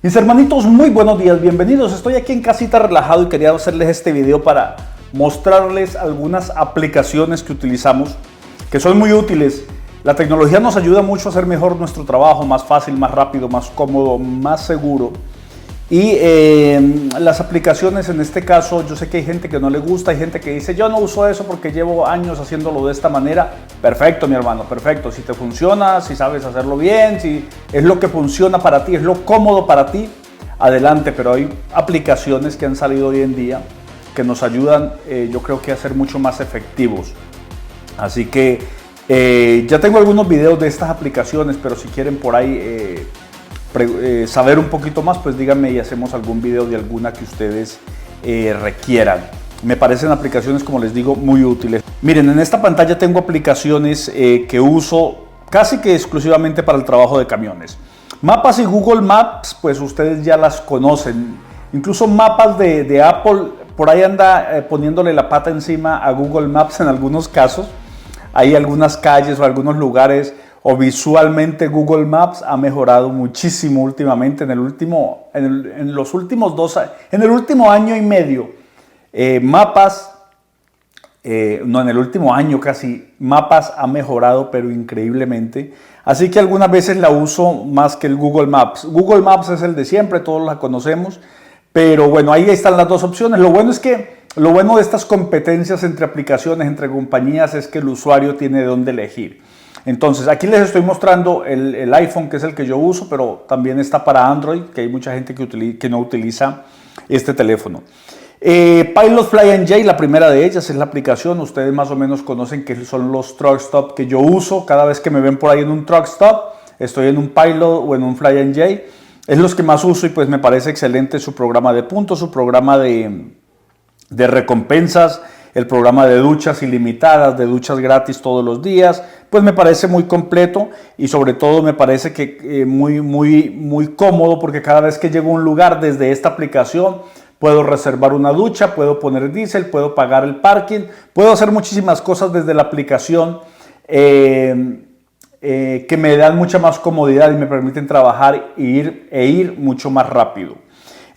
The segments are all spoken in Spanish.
Mis hermanitos, muy buenos días, bienvenidos. Estoy aquí en casita relajado y quería hacerles este video para mostrarles algunas aplicaciones que utilizamos que son muy útiles. La tecnología nos ayuda mucho a hacer mejor nuestro trabajo, más fácil, más rápido, más cómodo, más seguro. Y las aplicaciones, en este caso, yo sé que hay gente que no le gusta, hay gente que dice yo no uso eso porque llevo años haciéndolo de esta manera. Perfecto, mi hermano, perfecto. Si te funciona, si sabes hacerlo bien, si es lo que funciona para ti, es lo cómodo para ti, adelante. Pero hay aplicaciones que han salido hoy en día que nos ayudan, yo creo que a ser mucho más efectivos. Así que ya tengo algunos videos de estas aplicaciones, pero si quieren por ahí saber un poquito más, pues díganme y hacemos algún video de alguna que ustedes requieran. Me parecen aplicaciones, como les digo, muy útiles. Miren, en esta pantalla tengo aplicaciones que uso casi que exclusivamente para el trabajo de camiones. Mapas y Google Maps, pues ustedes ya las conocen. Incluso mapas de Apple, por ahí anda poniéndole la pata encima a Google Maps en algunos casos. Hay algunas calles o algunos lugares, o visualmente Google Maps ha mejorado muchísimo últimamente, en el último año y medio. En el último año casi, Mapas ha mejorado pero increíblemente. Así que algunas veces la uso más que el Google Maps. Google Maps es el de siempre, todos la conocemos. Pero bueno, ahí están las dos opciones. Lo bueno de estas competencias entre aplicaciones, entre compañías, es que el usuario tiene de dónde elegir. Entonces, aquí les estoy mostrando el iPhone, que es el que yo uso, pero también está para Android, que hay mucha gente que no utiliza este teléfono. Pilot Fly and J, la primera de ellas, es la aplicación. Ustedes más o menos conocen que son los truck stop que yo uso. Cada vez que me ven por ahí en un truck stop, estoy en un Pilot o en un Fly and J. Es los que más uso y pues me parece excelente su programa de puntos, su programa de recompensas, el programa de duchas ilimitadas, de duchas gratis todos los días. Pues me parece muy completo y sobre todo me parece que muy cómodo, porque cada vez que llego a un lugar desde esta aplicación puedo reservar una ducha, puedo poner diésel, puedo pagar el parking, puedo hacer muchísimas cosas desde la aplicación que me dan mucha más comodidad y me permiten trabajar e ir mucho más rápido.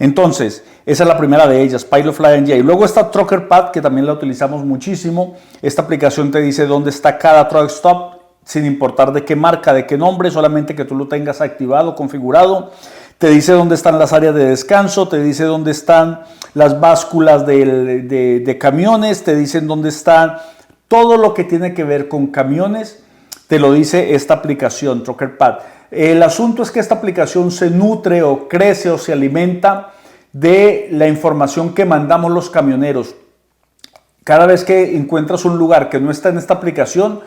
Entonces, esa es la primera de ellas, Pilot Fly and J. Luego está Trucker Pad, que también la utilizamos muchísimo. Esta aplicación te dice dónde está cada truck stop, sin importar de qué marca, de qué nombre, solamente que tú lo tengas activado, configurado. Te dice dónde están las áreas de descanso, te dice dónde están las básculas de camiones, te dicen dónde está todo lo que tiene que ver con camiones, te lo dice esta aplicación, Trucker Pad. El asunto es que esta aplicación se nutre o crece o se alimenta de la información que mandamos los camioneros. Cada vez que encuentras un lugar que no está en esta aplicación,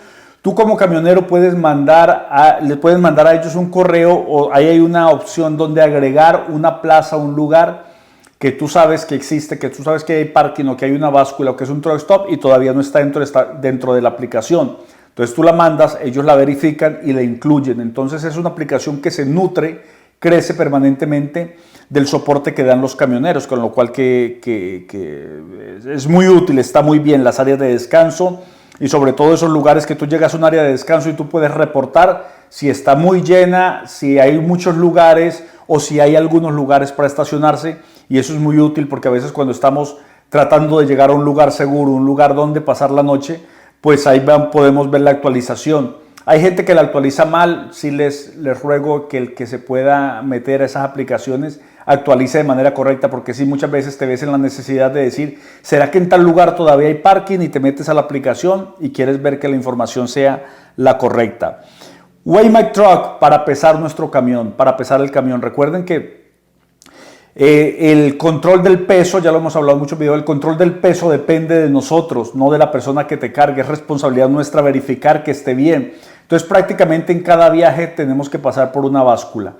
tú como camionero le puedes mandar a ellos un correo, o ahí hay una opción donde agregar una plaza, un lugar que tú sabes que existe, que tú sabes que hay parking o que hay una báscula o que es un truck stop y todavía no está dentro de la aplicación. Entonces tú la mandas, ellos la verifican y la incluyen. Entonces es una aplicación que se nutre, crece permanentemente del soporte que dan los camioneros, con lo cual que es muy útil, está muy bien. Las áreas de descanso y sobre todo esos lugares que tú llegas a un área de descanso y tú puedes reportar si está muy llena, si hay muchos lugares o si hay algunos lugares para estacionarse. Y eso es muy útil porque a veces cuando estamos tratando de llegar a un lugar seguro, un lugar donde pasar la noche, pues ahí podemos ver la actualización. Hay gente que la actualiza mal, sí les ruego que el que se pueda meter a esas aplicaciones actualice de manera correcta, porque sí, muchas veces te ves en la necesidad de decir, ¿será que en tal lugar todavía hay parking? Y te metes a la aplicación y quieres ver que la información sea la correcta. Weigh My Truck, para pesar nuestro camión, para pesar el camión. Recuerden que el control del peso, ya lo hemos hablado en muchos videos, el control del peso depende de nosotros, no de la persona que te cargue. Es responsabilidad nuestra verificar que esté bien. Entonces prácticamente en cada viaje tenemos que pasar por una báscula.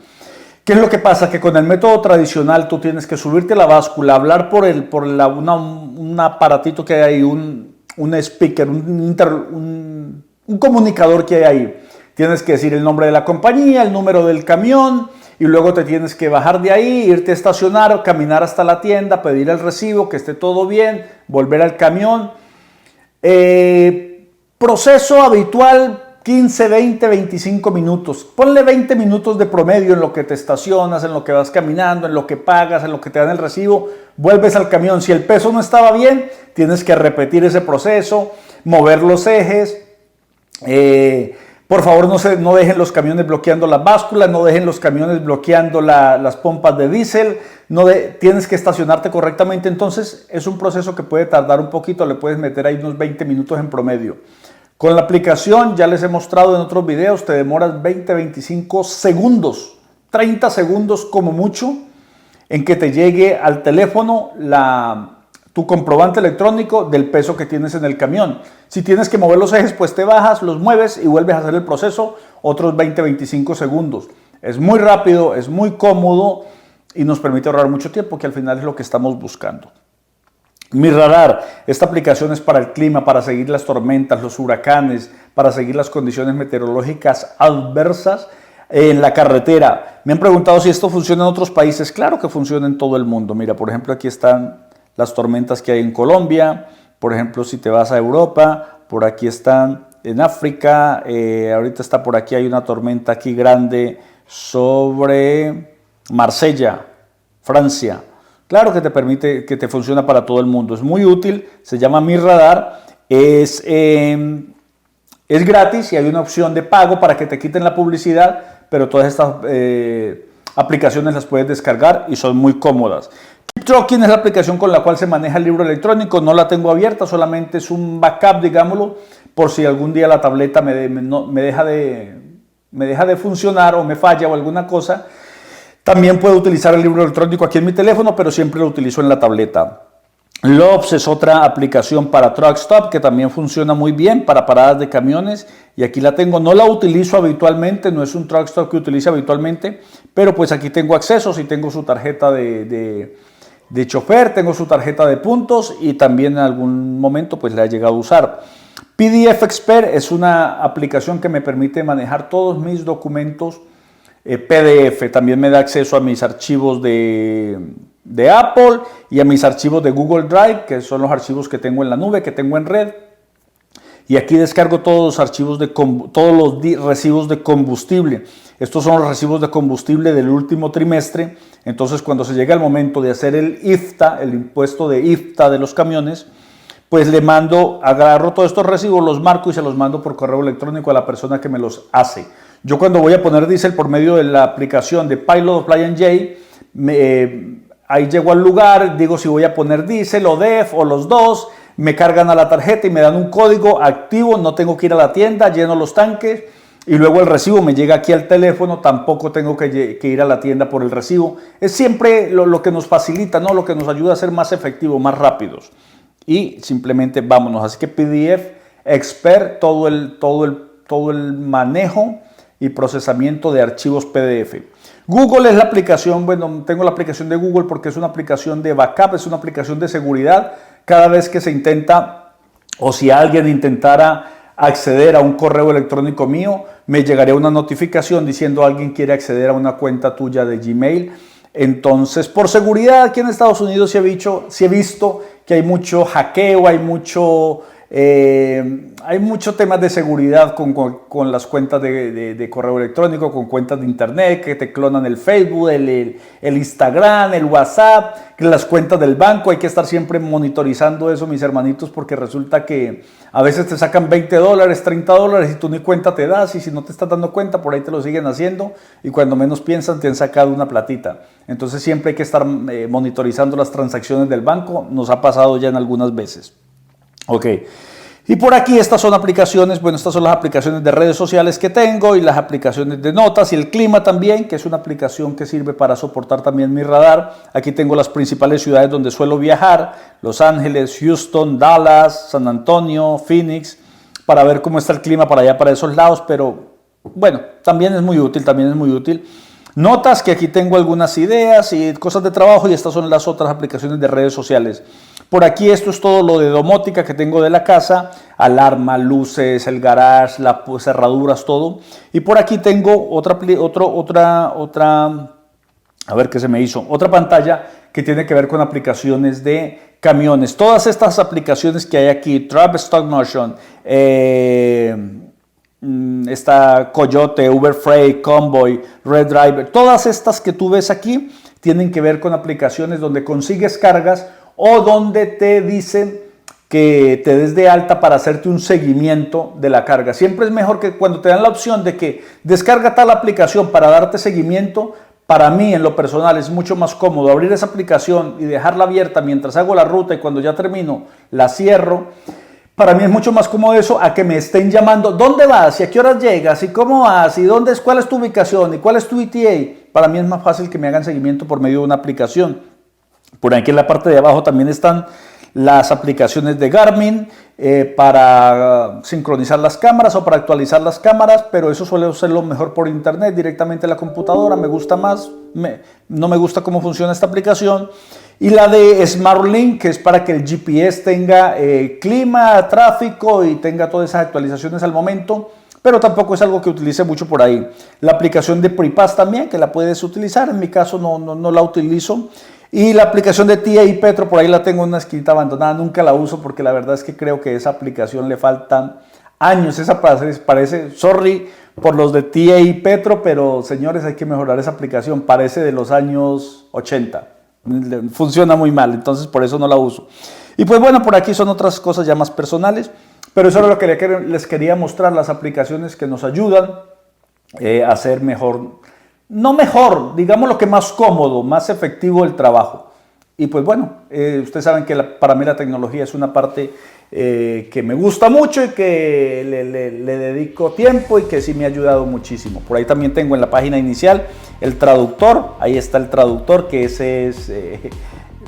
¿Qué es lo que pasa? Que con el método tradicional tú tienes que subirte a la báscula, hablar por un aparatito que hay ahí, un speaker, un comunicador que hay ahí. Tienes que decir el nombre de la compañía, el número del camión, y luego te tienes que bajar de ahí, irte a estacionar, caminar hasta la tienda, pedir el recibo, que esté todo bien, volver al camión. Proceso habitual 15, 20, 25 minutos. Ponle 20 minutos de promedio en lo que te estacionas, en lo que vas caminando, en lo que pagas, en lo que te dan el recibo. Vuelves al camión. Si el peso no estaba bien, tienes que repetir ese proceso, mover los ejes. Por favor, no dejen los camiones bloqueando las básculas, no dejen los camiones bloqueando las pompas de diésel. Tienes que estacionarte correctamente. Entonces, es un proceso que puede tardar un poquito. Le puedes meter ahí unos 20 minutos en promedio. Con la aplicación, ya les he mostrado en otros videos, te demoras 20, 25 segundos, 30 segundos como mucho, en que te llegue al teléfono tu comprobante electrónico del peso que tienes en el camión. Si tienes que mover los ejes, pues te bajas, los mueves y vuelves a hacer el proceso, otros 20, 25 segundos. Es muy rápido, es muy cómodo y nos permite ahorrar mucho tiempo, que al final es lo que estamos buscando. Mi Radar, esta aplicación es para el clima, para seguir las tormentas, los huracanes, para seguir las condiciones meteorológicas adversas en la carretera. Me han preguntado si esto funciona en otros países. Claro que funciona en todo el mundo. Mira, por ejemplo, aquí están las tormentas que hay en Colombia. Por ejemplo, si te vas a Europa, por aquí están en África. Ahorita está por aquí, hay una tormenta aquí grande sobre Marsella, Francia. Claro que te permite, que te funciona para todo el mundo. Es muy útil, se llama Mi Radar, es gratis y hay una opción de pago para que te quiten la publicidad, pero todas estas aplicaciones las puedes descargar y son muy cómodas. KeepTruckin es la aplicación con la cual se maneja el libro electrónico. No la tengo abierta, solamente es un backup, digámoslo, por si algún día la tableta me deja de funcionar o me falla o alguna cosa. También puedo utilizar el libro electrónico aquí en mi teléfono, pero siempre lo utilizo en la tableta. Lops es otra aplicación para Truck Stop que también funciona muy bien para paradas de camiones. Y aquí la tengo, no la utilizo habitualmente, no es un Truck Stop que utilice habitualmente, pero pues aquí tengo accesos y tengo su tarjeta de chofer, tengo su tarjeta de puntos y también en algún momento pues la he llegado a usar. PDF Expert es una aplicación que me permite manejar todos mis documentos PDF, también me da acceso a mis archivos de Apple y a mis archivos de Google Drive, que son los archivos que tengo en la nube, que tengo en red. Y aquí descargo todos los archivos todos los recibos de combustible. Estos son los recibos de combustible del último trimestre. Entonces, cuando se llega el momento de hacer el IFTA, el impuesto de IFTA de los camiones, pues agarro todos estos recibos, los marco y se los mando por correo electrónico a la persona que me los hace. Yo cuando voy a poner diésel por medio de la aplicación de Pilot o Fly & J, ahí llego al lugar, digo si voy a poner diésel o DEF o los dos, me cargan a la tarjeta y me dan un código activo, no tengo que ir a la tienda, lleno los tanques y luego el recibo me llega aquí al teléfono, tampoco tengo que ir a la tienda por el recibo. Es siempre lo que nos facilita, ¿no? Lo que nos ayuda a ser más efectivos, más rápidos. Y simplemente vámonos. Así que PDF Expert, todo el manejo y procesamiento de archivos PDF. Google es la aplicación, bueno, tengo la aplicación de Google porque es una aplicación de backup, es una aplicación de seguridad. Cada vez que se intenta, o si alguien intentara acceder a un correo electrónico mío, me llegaría una notificación diciendo alguien quiere acceder a una cuenta tuya de Gmail. Entonces, por seguridad, aquí en Estados Unidos sí he visto que hay mucho hackeo, hay mucho temas de seguridad con las cuentas de correo electrónico, con cuentas de internet, que te clonan el Facebook, el Instagram, el WhatsApp, que las cuentas del banco. Hay que estar siempre monitorizando eso, mis hermanitos, porque resulta que a veces te sacan $20, $30 y tú ni cuenta te das, y si no te estás dando cuenta, por ahí te lo siguen haciendo y cuando menos piensan te han sacado una platita. Entonces siempre hay que estar monitorizando las transacciones del banco. Nos ha pasado ya en algunas veces. Ok, y por aquí estas son aplicaciones, bueno, estas son las aplicaciones de redes sociales que tengo y las aplicaciones de notas y el clima también, que es una aplicación que sirve para soportar también Mi Radar. Aquí tengo las principales ciudades donde suelo viajar: Los Ángeles, Houston, Dallas, San Antonio, Phoenix, para ver cómo está el clima para allá, para esos lados, pero bueno, también es muy útil, Notas, que aquí tengo algunas ideas y cosas de trabajo, y estas son las otras aplicaciones de redes sociales. Por aquí esto es todo lo de domótica que tengo de la casa: alarma, luces, el garage, las cerraduras, todo. Y por aquí tengo otra pantalla que tiene que ver con aplicaciones de camiones. Todas estas aplicaciones que hay aquí, Trap Stock Motion, está Coyote, Uber Freight, Convoy, Red Driver. Todas estas que tú ves aquí tienen que ver con aplicaciones donde consigues cargas o donde te dicen que te des de alta para hacerte un seguimiento de la carga. Siempre es mejor que cuando te dan la opción de que descarga tal aplicación para darte seguimiento. Para mí, en lo personal, es mucho más cómodo abrir esa aplicación y dejarla abierta mientras hago la ruta y cuando ya termino la cierro. Para mí es mucho más cómodo eso a que me estén llamando. ¿Dónde vas? ¿Y a qué horas llegas? ¿Y cómo vas? ¿Y cuál es tu ubicación? ¿Y cuál es tu ETA? Para mí es más fácil que me hagan seguimiento por medio de una aplicación. Por aquí en la parte de abajo también están las aplicaciones de Garmin para sincronizar las cámaras o para actualizar las cámaras, pero eso suele hacerlo mejor por internet, directamente en la computadora. Me gusta más, no me gusta cómo funciona esta aplicación. Y la de SmartLink, que es para que el GPS tenga clima, tráfico y tenga todas esas actualizaciones al momento, pero tampoco es algo que utilice mucho por ahí. La aplicación de Prepass también, que la puedes utilizar, en mi caso no la utilizo. Y la aplicación de TIA Petro, por ahí la tengo en una esquinita abandonada, nunca la uso porque la verdad es que creo que esa aplicación le faltan años. Esa parece, sorry por los de TIA Petro, pero señores, hay que mejorar esa aplicación, parece de los años 80. Funciona muy mal, entonces por eso no la uso. Y pues bueno, por aquí son otras cosas ya más personales, pero eso es lo que les quería mostrar, las aplicaciones que nos ayudan a hacer mejor. No mejor, digamos lo que más cómodo, más efectivo el trabajo. Y pues bueno, ustedes saben que para mí la tecnología es una parte que me gusta mucho y que le dedico tiempo y que sí me ha ayudado muchísimo. Por ahí también tengo en la página inicial el traductor, ahí está el traductor, que ese es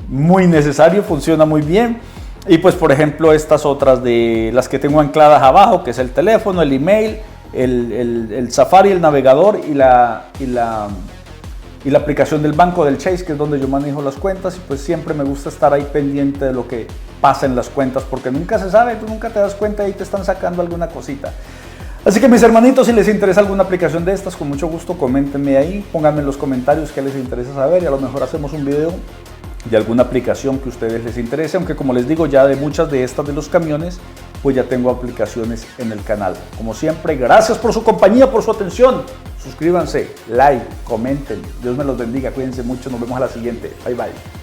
muy necesario, funciona muy bien. Y pues por ejemplo estas otras de las que tengo ancladas abajo, que es el teléfono, el email, el Safari, el navegador y la aplicación del banco del Chase, que es donde yo manejo las cuentas, y pues siempre me gusta estar ahí pendiente de lo que pasa en las cuentas, porque nunca se sabe, tú nunca te das cuenta y te están sacando alguna cosita. Así que mis hermanitos, si les interesa alguna aplicación de estas, con mucho gusto coméntenme ahí, pónganme en los comentarios qué les interesa saber y a lo mejor hacemos un video de alguna aplicación que a ustedes les interese, aunque como les digo, ya de muchas de estas de los camiones, pues ya tengo aplicaciones en el canal. Como siempre, gracias por su compañía, por su atención. Suscríbanse, like, comenten. Dios me los bendiga, cuídense mucho, nos vemos a la siguiente. Bye bye.